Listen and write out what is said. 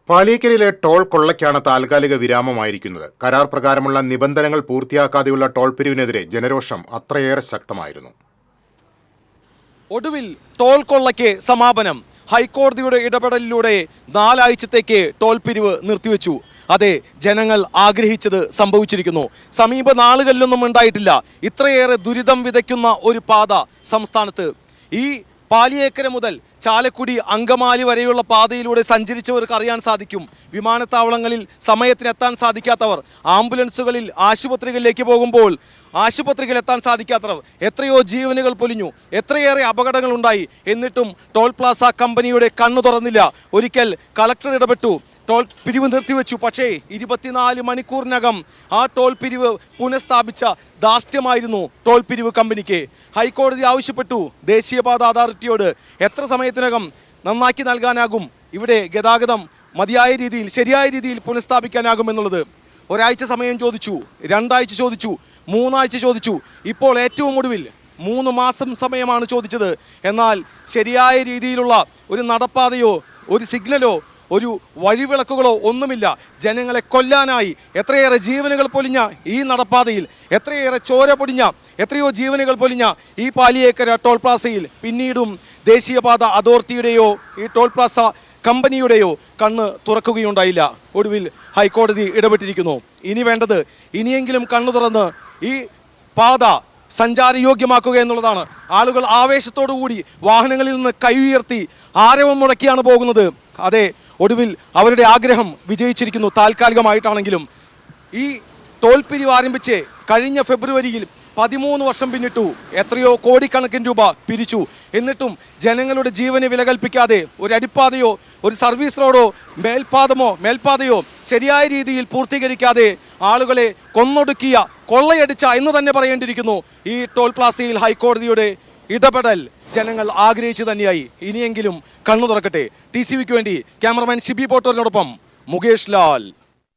പാലിയേക്കരയിലെ toll കൊള്ളയ്ക്കാണ് താൽക്കാലിക വിരാമമായിരിക്കുന്നത്. കരാർ പ്രകാരമുള്ള നിബന്ധനകൾ പൂർത്തിയാക്കാതെയുള്ള ടോൾ പിരിവിനെതിരെ ജനരോഷം അത്രയേറെ ശക്തമായിരുന്നു. ഒടുവിൽ ടോൾ കൊള്ളയ്ക്ക് സമാപനം. ഹൈക്കോടതിയുടെ ഇടപെടലിലൂടെ 4 ആഴ്ചത്തേക്ക് ടോൾ പിരിവ് നിർത്തിവെച്ചു. അതെ, ജനങ്ങൾ ആഗ്രഹിച്ചത് സംഭവിച്ചിരിക്കുന്നു. സമീപ നാളുകളിലൊന്നും ഉണ്ടായിട്ടില്ല ഇത്രയേറെ ദുരിതം വിതയ്ക്കുന്ന ഒരു പാത സംസ്ഥാനത്ത്. ഈ പാലിയേക്കര മുതൽ ചാലക്കുടി അങ്കമാലി വരെയുള്ള പാതയിലൂടെ സഞ്ചരിച്ചവർക്ക് അറിയാൻ സാധിക്കും. വിമാനത്താവളങ്ങളിൽ സമയത്തിനെത്താൻ സാധിക്കാത്തവർ, ആംബുലൻസുകളിൽ ആശുപത്രികളിലേക്ക് പോകുമ്പോൾ ആശുപത്രികളിൽ എത്താൻ സാധിക്കാത്തവർ, എത്രയോ ജീവനുകൾ പൊലിഞ്ഞു, എത്രയേറെ അപകടങ്ങളുണ്ടായി. എന്നിട്ടും ടോൾ പ്ലാസ കമ്പനിയുടെ കണ്ണു തുറന്നില്ല. ഒരിക്കൽ കളക്ടർ ഇടപെട്ടു, ടോൾ പിരിവ് നിർത്തിവെച്ചു. പക്ഷേ 24 മണിക്കൂറിനകം ആ ടോൾ പിരിവ് പുനഃസ്ഥാപിച്ച ധാർഷ്ട്യമായിരുന്നു ടോൾ പിരിവ് കമ്പനിക്ക്. ഹൈക്കോടതി ആവശ്യപ്പെട്ടു ദേശീയപാത അതോറിറ്റിയോട് എത്ര സമയത്തിനകം നന്നാക്കി നൽകാനാകും, ഇവിടെ ഗതാഗതം മതിയായ രീതിയിൽ ശരിയായ രീതിയിൽ പുനഃസ്ഥാപിക്കാനാകുമെന്നുള്ളത്. ഒരാഴ്ച സമയം ചോദിച്ചു, 2 ആഴ്ച ചോദിച്ചു, 3 ആഴ്ച ചോദിച്ചു. ഇപ്പോൾ ഏറ്റവും ഒടുവിൽ 3 മാസം സമയമാണ് ചോദിച്ചത്. എന്നാൽ ശരിയായ രീതിയിലുള്ള ഒരു നടപ്പാതയോ ഒരു സിഗ്നലോ ഒരു വഴിവിളക്കുകളോ ഒന്നുമില്ല. ജനങ്ങളെ കൊല്ലാനായി എത്രയേറെ ജീവനുകൾ പൊലിഞ്ഞ ഈ നടപ്പാതയിൽ, എത്രയേറെ ചോര പൊടിഞ്ഞ എത്രയോ ജീവനുകൾ പൊലിഞ്ഞ ഈ പാലിയേക്കര ടോൾ പ്ലാസയിൽ പിന്നീടും ദേശീയപാത അതോറിറ്റിയുടെയോ ഈ ടോൾ പ്ലാസ കമ്പനിയുടെയോ കണ്ണ് തുറക്കുകയുണ്ടായില്ല. ഒടുവിൽ ഹൈക്കോടതി ഇടപെട്ടിരിക്കുന്നു. ഇനി വേണ്ടത് ഇനിയെങ്കിലും കണ്ണു തുറന്ന് ഈ പാത സഞ്ചാരയോഗ്യമാക്കുക എന്നുള്ളതാണ്. ആളുകൾ ആവേശത്തോടുകൂടി വാഹനങ്ങളിൽ നിന്ന് കൈ ഉയർത്തി ആരവം മുടക്കിയാണ് പോകുന്നത്. അതെ, ഒടുവിൽ അവരുടെ ആഗ്രഹം വിജയിച്ചിരിക്കുന്നു. താൽക്കാലികമായിട്ടാണെങ്കിലും ഈ ടോൾ പിരിവ് ആരംഭിച്ച് കഴിഞ്ഞ ഫെബ്രുവരിയിൽ 13 വർഷം പിന്നിട്ടു. എത്രയോ കോടിക്കണക്കിന് രൂപ പിരിച്ചു. എന്നിട്ടും ജനങ്ങളുടെ ജീവന് വില കൽപ്പിക്കാതെ ഒരു അടിപ്പാതയോ ഒരു സർവീസ് റോഡോ മേൽപ്പാതയോ ശരിയായ രീതിയിൽ പൂർത്തീകരിക്കാതെ ആളുകളെ കൊന്നൊടുക്കിയ, കൊള്ളയടിച്ച എന്ന് തന്നെ പറയേണ്ടിയിരിക്കുന്നു ഈ ടോൾ പ്ലാസയിൽ ഹൈക്കോടതിയുടെ ഇടപെടൽ ജനങ്ങൾ ആഗ്രഹിച്ചു തന്നെയായി. ഇനിയെങ്കിലും കണ്ണു തുറക്കട്ടെ. TCVക്ക് വേണ്ടി ക്യാമറമാൻ ഷിബി പോട്ടോറിനോടൊപ്പം മുകേഷ് ലാൽ.